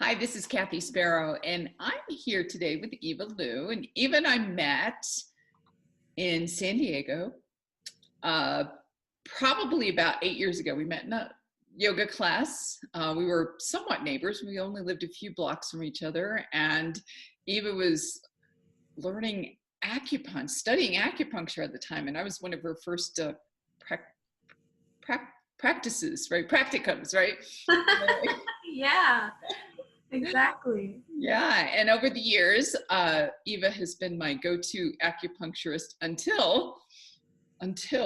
Hi, this is Kathy Sparrow, and I'm here today with Eva Liu. And Eva and I met in San Diego uh, probably about 8 years ago. We met in a yoga class. We were somewhat neighbors. We only lived a few blocks from each other. And Eva was learning acupuncture, studying acupuncture at the time. And I was one of her first practices, right? Practicums, right? Yeah, exactly. Yeah, and over the years, Eva has been my go-to acupuncturist until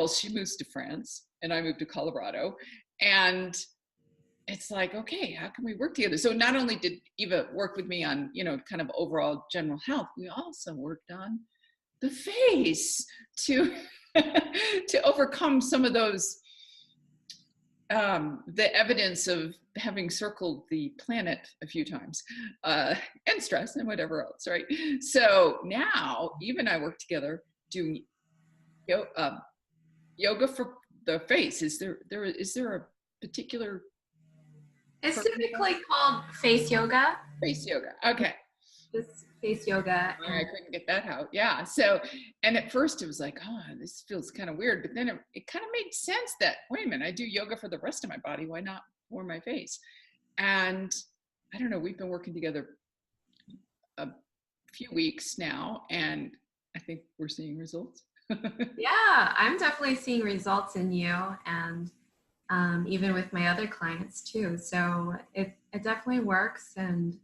she moves to France and I moved to Colorado. And it's like, okay, how can we work together? So not only did Eva work with me on, kind of overall general health, we also worked on the face to to overcome some of those the evidence of having circled the planet a few times and stress and whatever else, right? So now Eve and I work together doing yoga for the face. Is there a particular It's typically called face yoga. face yoga? Okay. This face yoga. I couldn't get that out. Yeah. So, and at first it was like, oh, this feels kind of weird. But then it kind of made sense that, wait a minute, I do yoga for the rest of my body. Why not for my face? And I don't know, we've been working together a few weeks now, and I think we're seeing results. Yeah, I'm definitely seeing results in you, and even with my other clients too. So it definitely works, and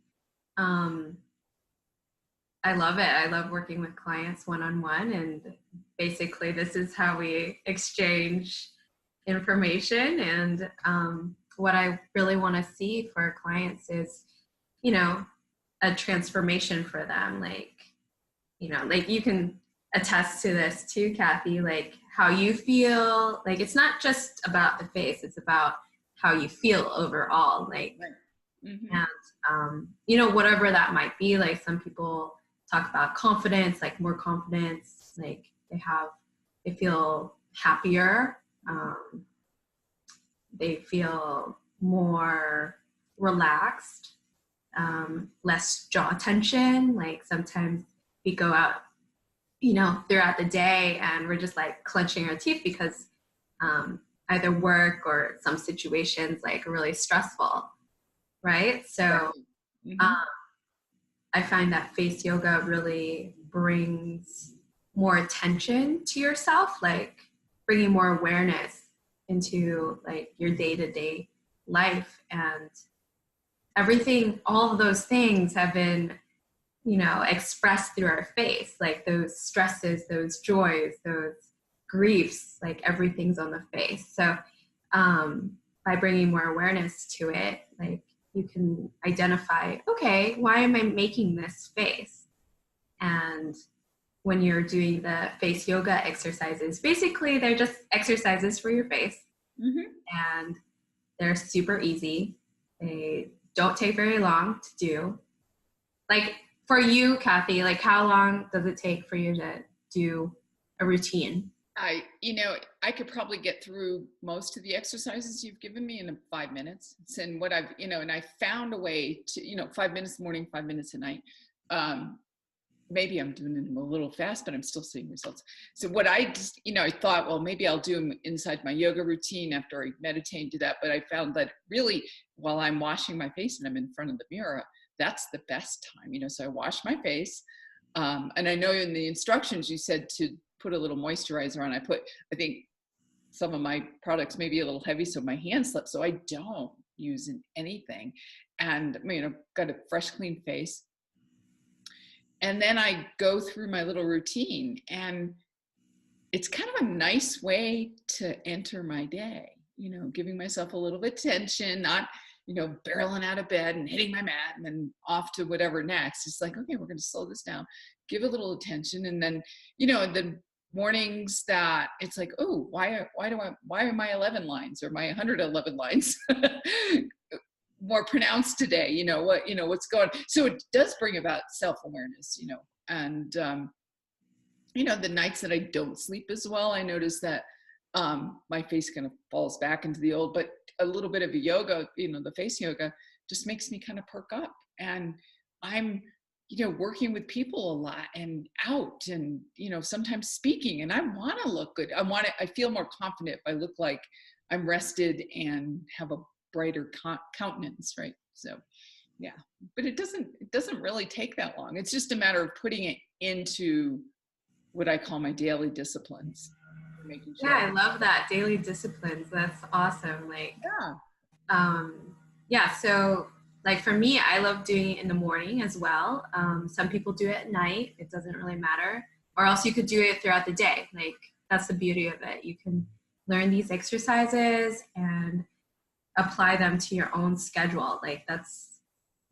I love it. I love working with clients one-on-one, and basically this is how we exchange information. And what I really want to see for clients is, a transformation for them. Like you can attest to this too, Kathy, like how you feel. Like it's not just about the face, it's about how you feel overall. Like, Right. Mm-hmm. And, whatever that might be, like some people talk about confidence, like more confidence, like they feel happier. They feel more relaxed, less jaw tension. Like sometimes we go out, throughout the day and we're just like clenching our teeth because either work or some situations like are really stressful, right? So Mm-hmm. I find that face yoga really brings more attention to yourself, like bringing more awareness into like your day-to-day life. And everything, all of those things have been, expressed through our face, like those stresses, those joys, those griefs, like everything's on the face. So by bringing more awareness to it, like you can identify, okay, why am I making this face? And when you're doing the face yoga exercises, basically they're just exercises for your face. Mm-hmm. And they're super easy. They don't take very long to do. Like for you, Kathy, like how long does it take for you to do a routine? I could probably get through most of the exercises you've given me in 5 minutes. And what I've, and I found a way to, 5 minutes in the morning, 5 minutes at night. Maybe I'm doing them a little fast, but I'm still seeing results. So what I just, I thought, well, maybe I'll do them inside my yoga routine after I meditate and do that. But I found that really while I'm washing my face and I'm in front of the mirror, that's the best time, so I wash my face. And I know in the instructions you said to put a little moisturizer on. I think some of my products may be a little heavy, so my hands slip, so I don't use anything. And got a fresh, clean face. And then I go through my little routine, and it's kind of a nice way to enter my day, giving myself a little bit of attention, not, barreling out of bed and hitting my mat and then off to whatever next. It's like, okay, we're going to slow this down, give a little attention. And then, the mornings that it's like, oh, why are my 11 lines or my 111 lines more pronounced today? What's going on? So it does bring about self-awareness, and the nights that I don't sleep as well, I notice that my face kind of falls back into the old, but a little bit of a yoga, the face yoga just makes me kind of perk up. And I'm, working with people a lot and out and, sometimes speaking, and I want to look good. I feel more confident if I look like I'm rested and have a brighter countenance. Right. So, yeah, but it doesn't really take that long. It's just a matter of putting it into what I call my daily disciplines. Making sure. Yeah, I love that. Daily disciplines. That's awesome. So like for me, I love doing it in the morning as well. Some people do it at night. It doesn't really matter. Or else you could do it throughout the day. Like that's the beauty of it. You can learn these exercises and apply them to your own schedule. Like that's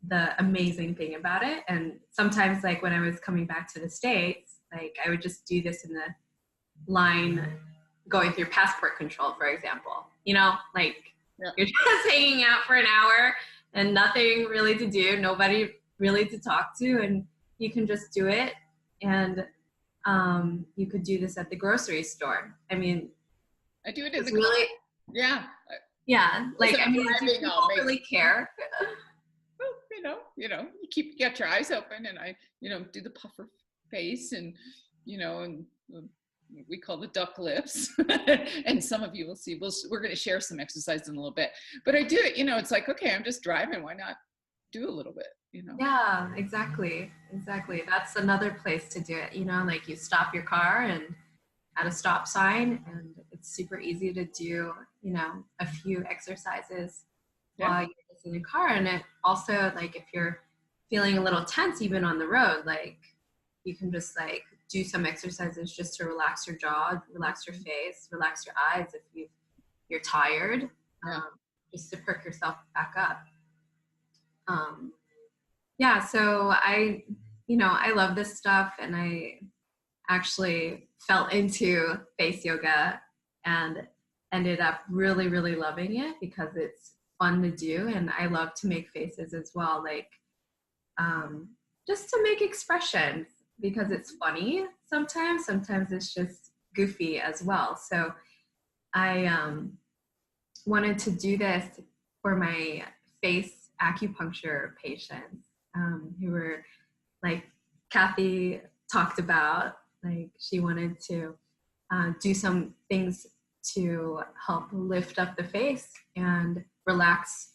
the amazing thing about it. And sometimes like when I was coming back to the States, like I would just do this in the line going through passport control, for example, like you're just hanging out for an hour and nothing really to do, nobody really to talk to, and you can just do it. And you could do this at the grocery store. I mean, I do it in the really, yeah. Yeah. Like, I mean, do people really care? Well, you got your eyes open, and I, do the puffer face and, and we call the duck lips. And some of you will see, we're going to share some exercises in a little bit, but I do it, it's like, okay, I'm just driving. Why not do a little bit, Yeah, exactly. That's another place to do it. Like you stop your car and at a stop sign, and it's super easy to do, a few exercises while you're just in your car. And it also, like, if you're feeling a little tense, even on the road, like you can just like do some exercises just to relax your jaw, relax your face, relax your eyes if you're tired, just to perk yourself back up. So I love this stuff, and I actually fell into face yoga and ended up really, really loving it because it's fun to do, and I love to make faces as well, like just to make expressions, because it's funny sometimes it's just goofy as well. So I wanted to do this for my face acupuncture patients who were, like Kathy talked about, like she wanted to do some things to help lift up the face and relax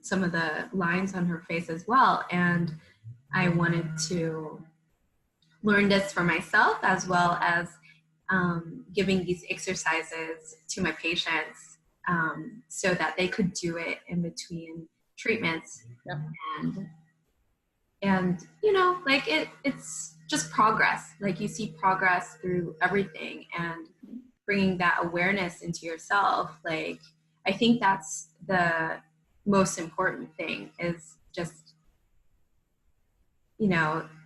some of the lines on her face as well. And I wanted to learn this for myself, as well as giving these exercises to my patients so that they could do it in between treatments. Yep. And like it's just progress. Like you see progress through everything, and bringing that awareness into yourself. Like I think that's the most important thing, is just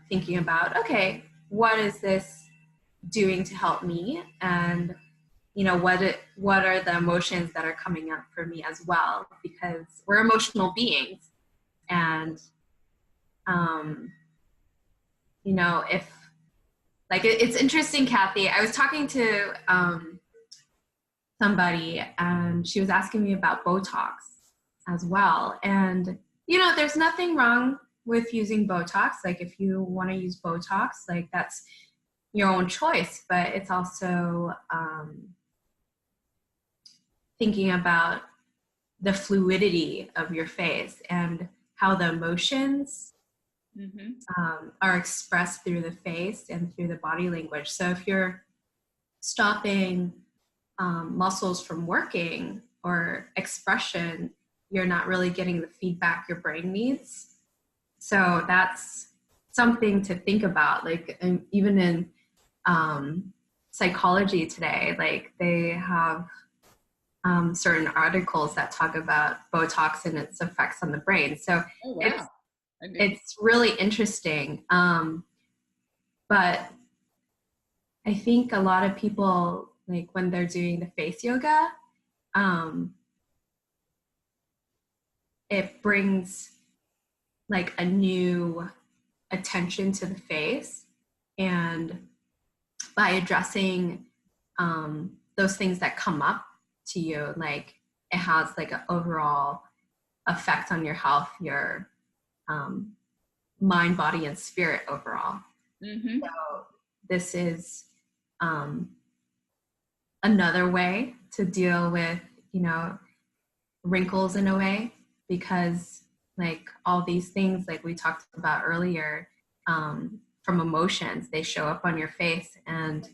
thinking about, okay, what is this doing to help me, and what are the emotions that are coming up for me as well, because we're emotional beings. And if like it's interesting, Kathy, I was talking to somebody, and she was asking me about Botox as well. And there's nothing wrong with using Botox. Like if you want to use Botox, like that's your own choice, but it's also thinking about the fluidity of your face and how the emotions are expressed through the face and through the body language. So if you're stopping muscles from working or expression, you're not really getting the feedback your brain needs. So that's something to think about. Like, and even in psychology today, like they have certain articles that talk about Botox and its effects on the brain. So it's really interesting. But I think a lot of people, like when they're doing the face yoga, it brings like a new attention to the face, and by addressing those things that come up to you, like it has like an overall effect on your health, your mind, body, and spirit overall. Mm-hmm. So this is another way to deal with, wrinkles in a way, because like all these things, like we talked about earlier, from emotions, they show up on your face. And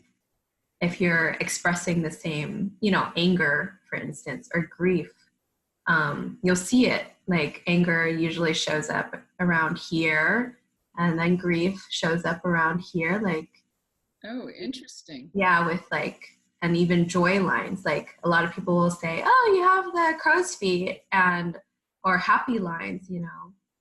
if you're expressing the same, anger, for instance, or grief, you'll see it. Like anger usually shows up around here, and then grief shows up around here. Like, oh, interesting. yeah, with like, and even joy lines. Like a lot of people will say, oh, you have the crow's feet, or happy lines,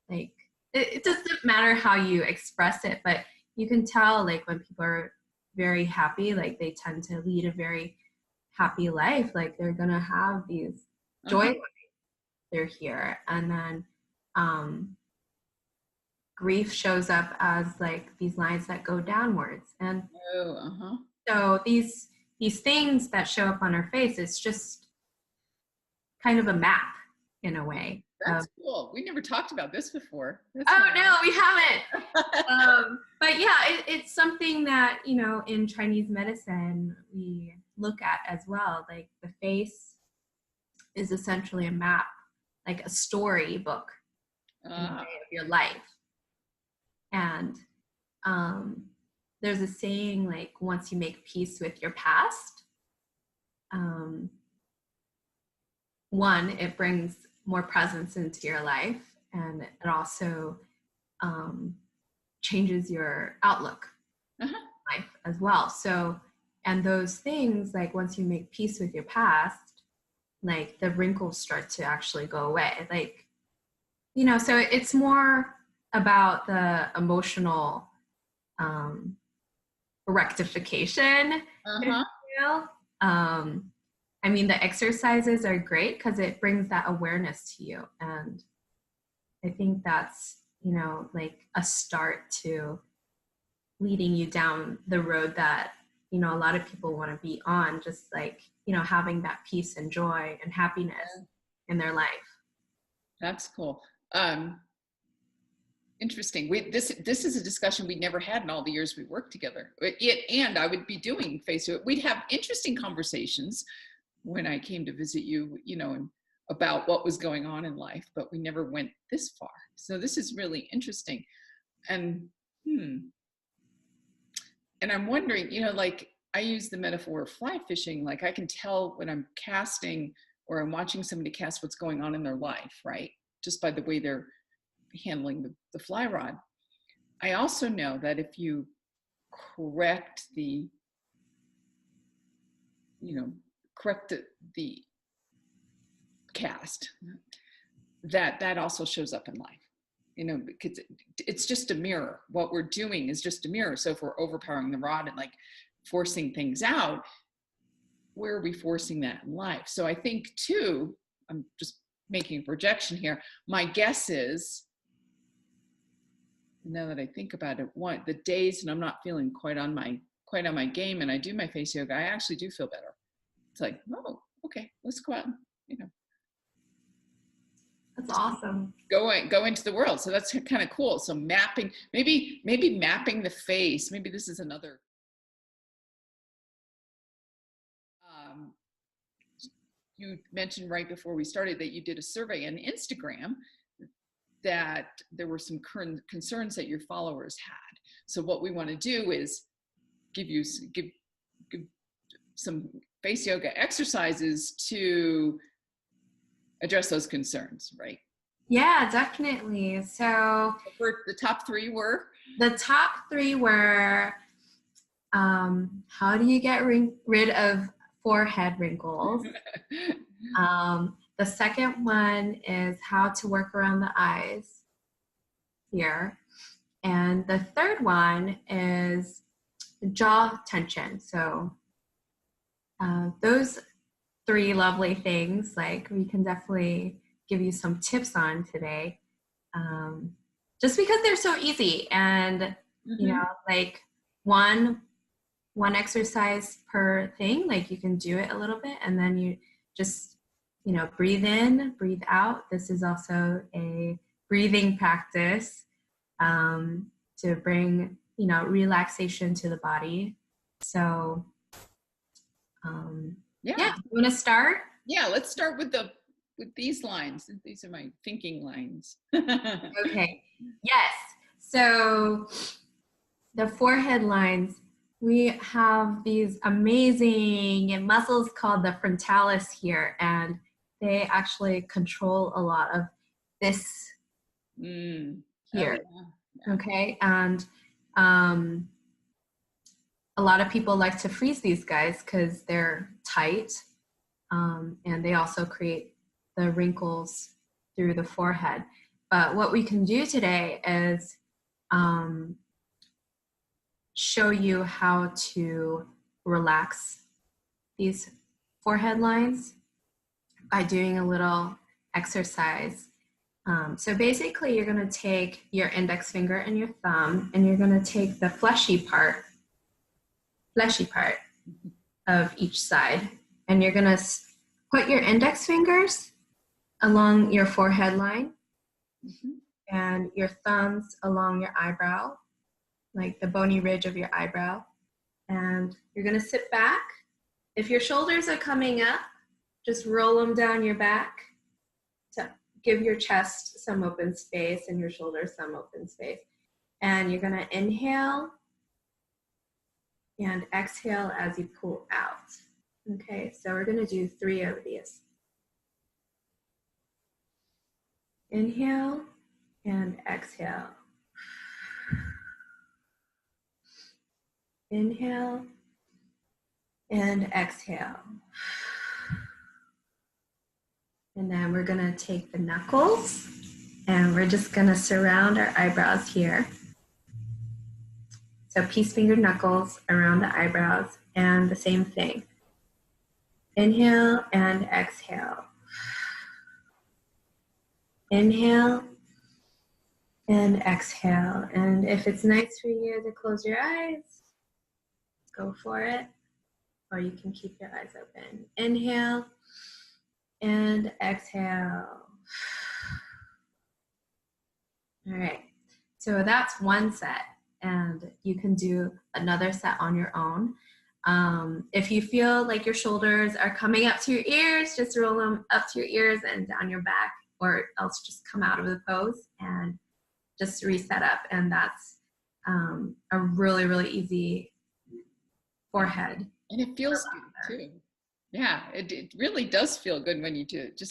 like it doesn't matter how you express it, but you can tell like when people are very happy, like they tend to lead a very happy life. Like they're going to have these joy lines. They're here. And then grief shows up as like these lines that go downwards. And so these things that show up on our face, it's just kind of a map in a way. That's cool. We never talked about this before. No, we haven't. But yeah, it's something that, in Chinese medicine, we look at as well. Like the face is essentially a map, like a storybook in a way of your life. And there's a saying, like, once you make peace with your past, one, it brings more presence into your life, and it also changes your outlook in life as well. So, and those things, like once you make peace with your past, like the wrinkles start to actually go away. Like, so it's more about the emotional rectification. I mean, the exercises are great because it brings that awareness to you. And I think that's, like a start to leading you down the road that, a lot of people want to be on, just like, having that peace and joy and happiness in their life. That's cool. Interesting. This is a discussion we never had in all the years we worked together. And I would be doing face-to-face. We'd have interesting conversations when I came to visit you, and about what was going on in life, but we never went this far. So this is really interesting. And and I'm wondering, like I use the metaphor of fly fishing. Like I can tell when I'm casting or I'm watching somebody cast what's going on in their life, right? Just by the way they're handling the fly rod. I also know that if you correct the cast, that also shows up in life, because it's just a mirror. What we're doing is just a mirror. So if we're overpowering the rod and like forcing things out, where are we forcing that in life? So I think too, I'm just making a projection here. My guess is, now that I think about it, the days and I'm not feeling quite on my game and I do my face yoga, I actually do feel better. It's like, oh, okay, let's go out and, that's awesome. Go into the world. So that's kind of cool. So mapping, maybe mapping the face. Maybe this is another. You mentioned right before we started that you did a survey on Instagram that there were some current concerns that your followers had. So what we want to do is give some face yoga exercises to address those concerns, right? Yeah, definitely. So the top three were? The top three were, how do you get rid of forehead wrinkles? The second one is how to work around the eyes here. And the third one is jaw tension. So those three lovely things, like we can definitely give you some tips on today, just because they're so easy. And like one exercise per thing, like you can do it a little bit and then you just breathe in, breathe out. This is also a breathing practice to bring, relaxation to the body. So, yeah. You want to start? Yeah, let's start with these lines. These are my thinking lines. Okay. Yes. So the forehead lines, we have these amazing muscles called the frontalis here, and they actually control a lot of this here. Oh, yeah. Okay. And a lot of people like to freeze these guys because they're tight, and they also create the wrinkles through the forehead. But what we can do today is show you how to relax these forehead lines by doing a little exercise. So basically, you're going to take your index finger and your thumb, and you're going to take the fleshy part of each side, and you're going to put your index fingers along your forehead line, and your thumbs along your eyebrow, like the bony ridge of your eyebrow. And you're going to sit back. If your shoulders are coming up, just roll them down your back to give your chest some open space and your shoulders some open space. And you're going to inhale and exhale as you pull out. Okay, so we're going to do 3 of these. Inhale and exhale. Inhale and exhale. And then we're going to take the knuckles and we're just going to surround our eyebrows here. So peace finger knuckles around the eyebrows, and the same thing. Inhale and exhale. Inhale and exhale. And if it's nice for you to close your eyes, go for it. Or you can keep your eyes open. Inhale and exhale. All right, so that's one set, and you can do another set on your own. If you feel like your shoulders are coming up to your ears, just roll them up to your ears and down your back, or else just come out of the pose and just reset up. And that's a really, really easy forehead. And it feels good too. Yeah, it really does feel good when you do it.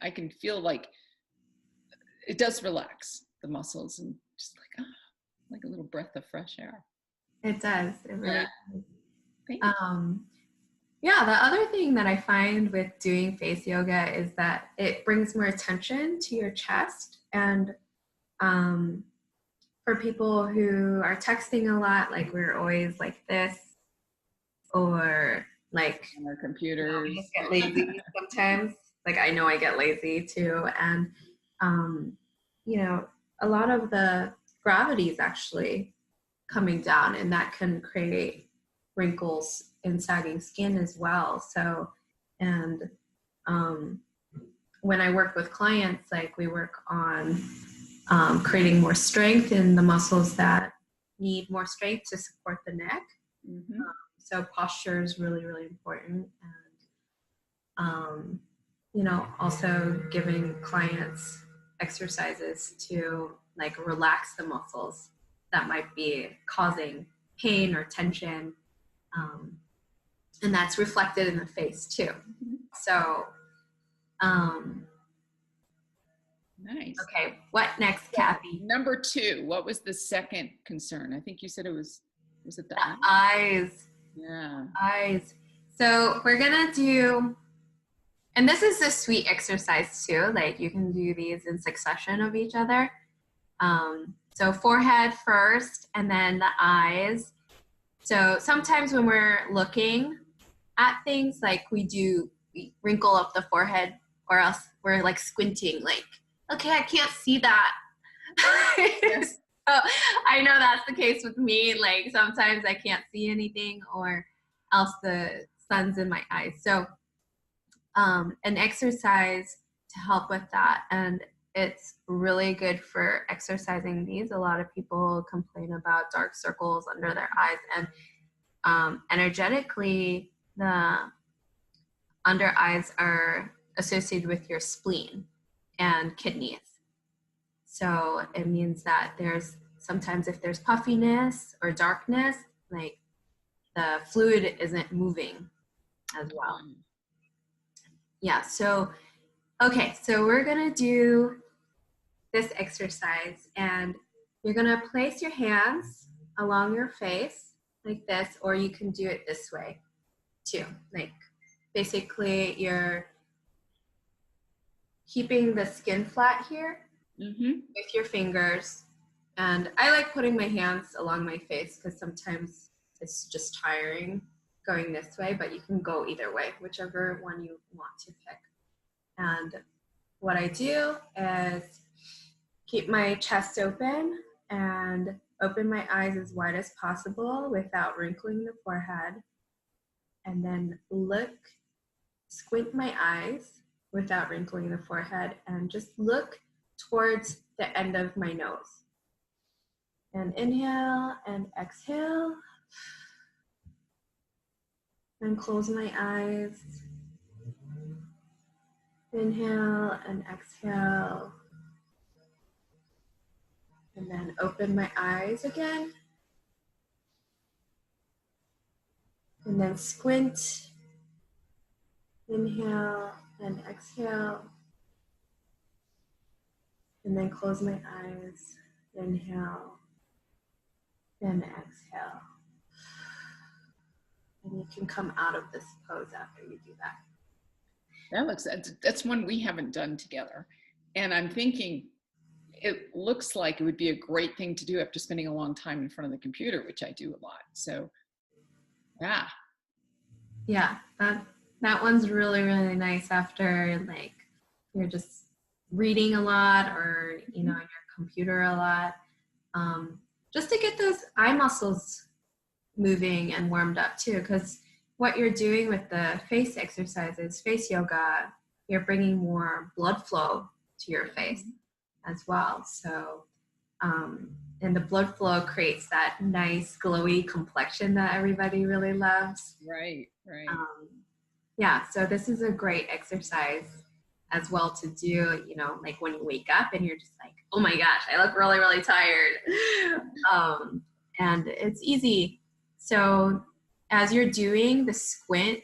I can feel like it does relax the muscles, and just like a little breath of fresh air. It does. It really does. Thank you. Yeah, the other thing that I find with doing face yoga is that it brings more attention to your chest. And for people who are texting a lot, like we're always like this, or like on our computers, get lazy sometimes. Like I know I get lazy too. And, a lot of the gravity is actually coming down, and that can create wrinkles and sagging skin as well. So, and when I work with clients, like we work on creating more strength in the muscles that need more strength to support the neck. Mm-hmm. So posture is really, really important. And, also giving clients exercises to like relax the muscles that might be causing pain or tension. And that's reflected in the face too. So, nice. Okay, what next, Kathy? Number 2, what was the second concern? I think you said was it the eyes? Yeah. Eyes. So we're gonna do, and this is a sweet exercise too, like you can do these in succession of each other. So forehead first and then the eyes. So sometimes when we're looking at things, like we wrinkle up the forehead, or else we're like squinting, like, okay, I can't see that. Yes. So I know that's the case with me. Like sometimes I can't see anything, or else the sun's in my eyes. So an exercise to help with that. And it's really good for exercising these. A lot of people complain about dark circles under their eyes, and energetically, the under eyes are associated with your spleen and kidneys. So it means that there's sometimes, if there's puffiness or darkness, like the fluid isn't moving as well. Yeah, so, okay, so we're gonna do this exercise, and you're gonna place your hands along your face like this, or you can do it this way too. Like basically you're keeping the skin flat here with your fingers. And I like putting my hands along my face because sometimes it's just tiring going this way, but you can go either way, whichever one you want to pick. And what I do is keep my chest open and open my eyes as wide as possible without wrinkling the forehead. And then squint my eyes without wrinkling the forehead, and just look towards the end of my nose. And inhale and exhale. And close my eyes. Inhale and exhale. And then open my eyes again. And then squint. Inhale and exhale. And then close my eyes. Inhale and exhale. And you can come out of this pose after you do that. That's one we haven't done together. And I'm thinking, it looks like it would be a great thing to do after spending a long time in front of the computer, which I do a lot. So, yeah. Yeah, that one's really, really nice after like you're just reading a lot, or on your computer a lot, just to get those eye muscles moving and warmed up too. Because what you're doing with the face exercises, face yoga, you're bringing more blood flow to your face as well. So, and the blood flow creates that nice glowy complexion that everybody really loves. Right. Yeah, so this is a great exercise as well to do, like when you wake up and you're just like, oh my gosh, I look really, really tired. And it's easy. So as you're doing the squint,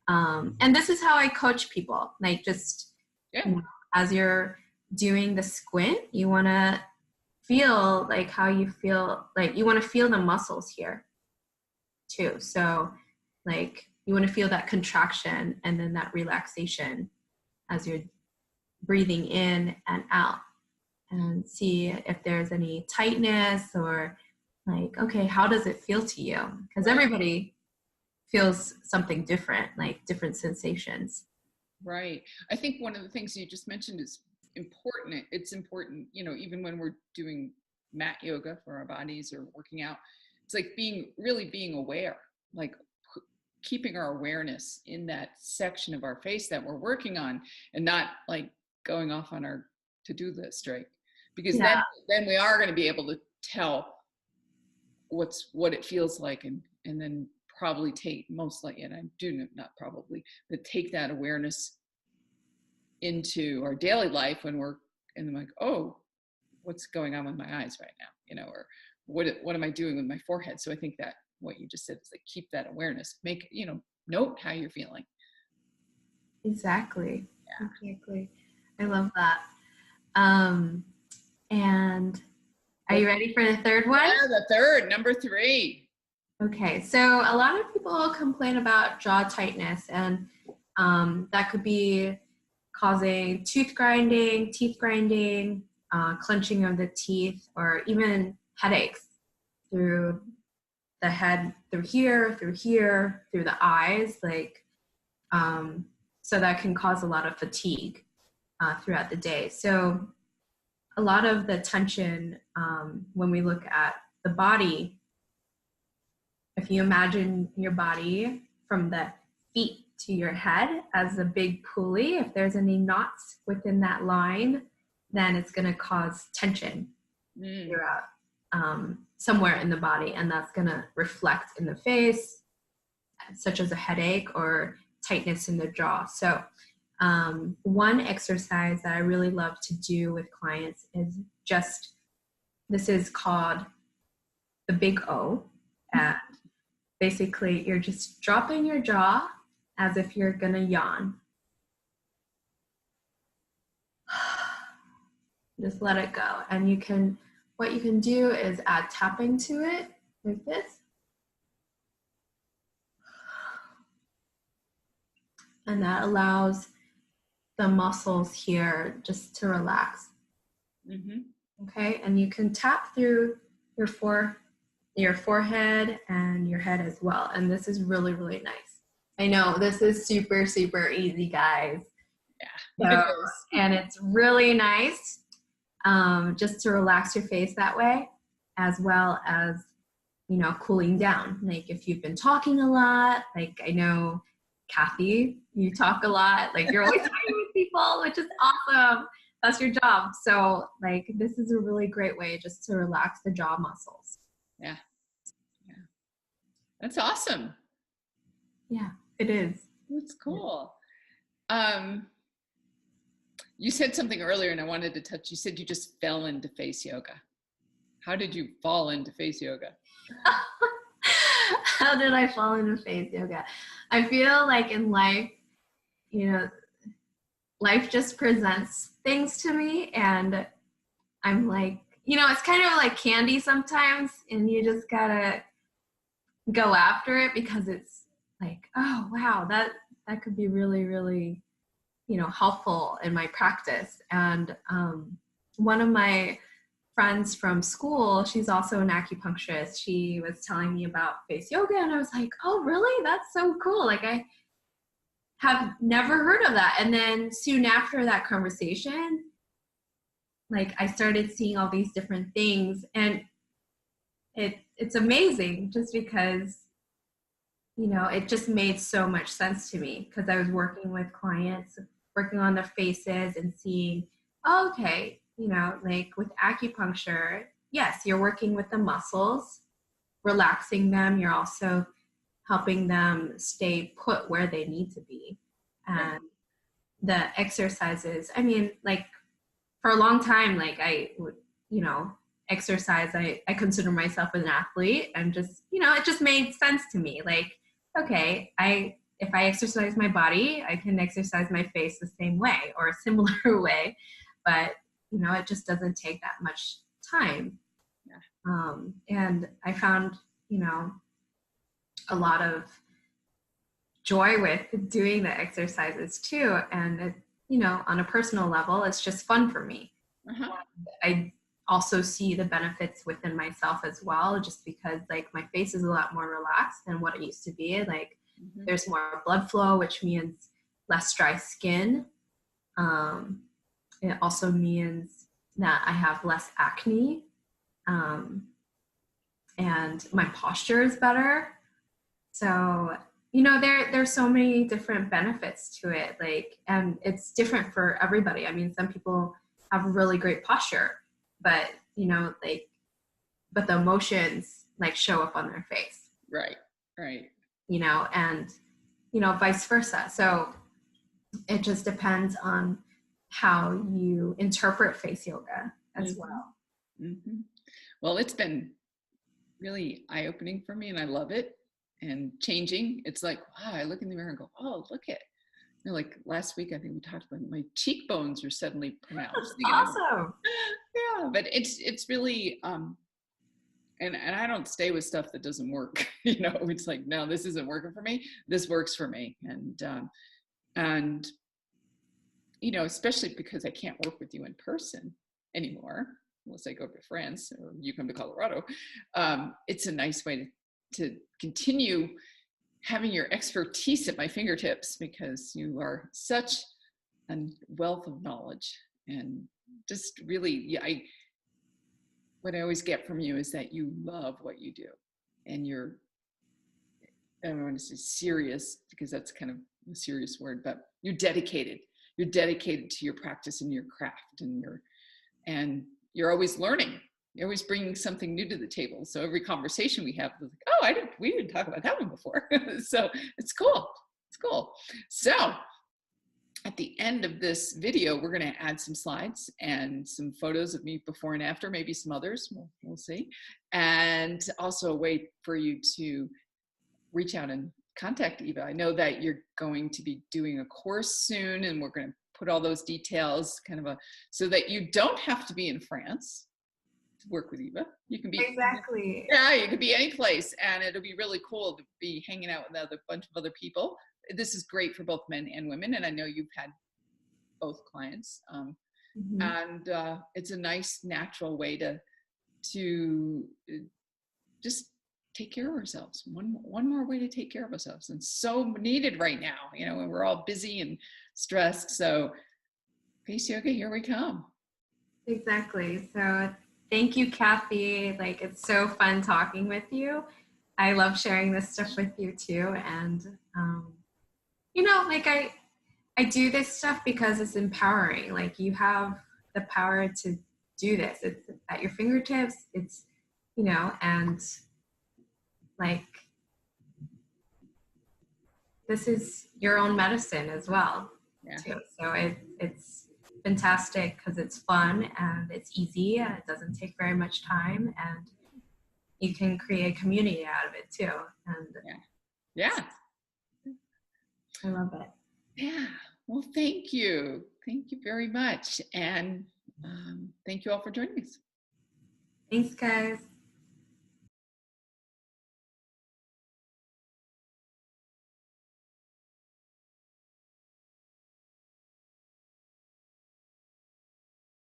and this is how I coach people, like just as you're doing the squint, you want to feel like how you feel, like you want to feel the muscles here too. So like you want to feel that contraction and then that relaxation as you're breathing in and out, and see if there's any tightness, or like, okay, how does it feel to you? Because everybody feels something different, like different sensations. Right. I think one of the things you just mentioned is important. It's important, even when we're doing mat yoga for our bodies or working out, it's like being aware, like keeping our awareness in that section of our face that we're working on, and not like going off on our to-do list, right? Because then we are going to be able to tell what it feels like, and then probably take take that awareness into our daily life when we're and I'm like, oh, what's going on with my eyes right now, or what am I doing with my forehead? So I think that what you just said is like, keep that awareness, make note how you're feeling. Exactly. I love that. And are you ready for the third one? Yeah, the third, number 3. Okay, so a lot of people complain about jaw tightness, and that could be causing teeth grinding, clenching of the teeth, or even headaches through the head, through here, through the eyes, like, so that can cause a lot of fatigue throughout the day. So a lot of the tension, when we look at the body, if you imagine your body from the feet to your head as a big pulley. If there's any knots within that line, then it's going to cause tension throughout somewhere in the body, and that's going to reflect in the face, such as a headache or tightness in the jaw. So one exercise that I really love to do with clients is this is called the big O. And basically you're just dropping your jaw as if you're gonna yawn. Just let it go. And what you can do is add tapping to it like this. And that allows the muscles here just to relax. Okay, and you can tap through your forehead and your head as well. And this is really, really nice. I know this is super, super easy, guys. Yeah. So, and it's really nice just to relax your face that way, as well as, cooling down. Like if you've been talking a lot, like I know, Kathy, you talk a lot, like you're always talking with people, which is awesome. That's your job. So like, this is a really great way just to relax the jaw muscles. Yeah. That's awesome. Yeah, it is. That's cool. You said something earlier and I wanted to touch, you said you just fell into face yoga. How did you fall into face yoga? How did I fall into face yoga? I feel like in life, life just presents things to me, and I'm like, it's kind of like candy sometimes, and you just gotta go after it because it's like, oh wow, that could be really, really, helpful in my practice. And one of my friends from school, she's also an acupuncturist, she was telling me about face yoga, and I was like, oh really, that's so cool. Like I have never heard of that. And then soon after that conversation, like I started seeing all these different things, and it's amazing just because, it just made so much sense to me, because I was working with clients, working on their faces and seeing, oh, okay, like with acupuncture, yes, you're working with the muscles, relaxing them. You're also helping them stay put where they need to be. And the exercises, I mean, like for a long time, like I would, exercise, I consider myself an athlete, and just, it just made sense to me. Like, okay, if I exercise my body, I can exercise my face the same way or a similar way, but it just doesn't take that much time. Yeah. And I found, a lot of joy with doing the exercises too. And it, on a personal level, it's just fun for me. I also see the benefits within myself as well, just because like my face is a lot more relaxed than what it used to be. Like there's more blood flow, which means less dry skin. It also means that I have less acne, and my posture is better. So, there's so many different benefits to it, like, and it's different for everybody. I mean, some people have really great posture, but, but the emotions like show up on their face. Right. And, vice versa. So it just depends on how you interpret face yoga as well. Well, it's been really eye-opening for me, and I love it. And changing, it's like, wow, I look in the mirror and go, oh, look at, like last week, I think we talked about my cheekbones are suddenly pronounced. Awesome. Yeah, but it's really, and I don't stay with stuff that doesn't work. It's like, no, this isn't working for me. This works for me. And, especially because I can't work with you in person anymore, unless I go to France or you come to Colorado. It's a nice way to continue having your expertise at my fingertips, because you are such a wealth of knowledge, and just really, what I always get from you is that you love what you do, and you're, I don't want to say serious, because that's kind of a serious word, but you're dedicated. You're dedicated to your practice and your craft, and you're always learning. You're always bringing something new to the table. So every conversation we have, like, oh, we didn't talk about that one before. So it's cool. It's cool. So at the end of this video, we're going to add some slides and some photos of me before and after, maybe some others, we'll see. And also a way for you to reach out and contact Eva. I know that you're going to be doing a course soon, and we're going to put all those details so that you don't have to be in France to work with Eva. You can be exactly. Yeah, you could be any place, and it'll be really cool to be hanging out with a bunch of other people. This is great for both men and women, and I know you've had both clients. And it's a nice, natural way to just take care of ourselves. One more way to take care of ourselves, and so needed right now, when we're all busy and stressed. So face yoga, here we come. Exactly. So thank you, Kathy. Like, it's so fun talking with you. I love sharing this stuff with you too. And, like I do this stuff because it's empowering. Like, you have the power to do this. It's at your fingertips. It's, and like, this is your own medicine as well. Yeah. Too. So it's fantastic because it's fun and it's easy and it doesn't take very much time, and you can create community out of it too. And yeah, I love it. Yeah. Well, thank you very much, and thank you all for joining us. Thanks, guys.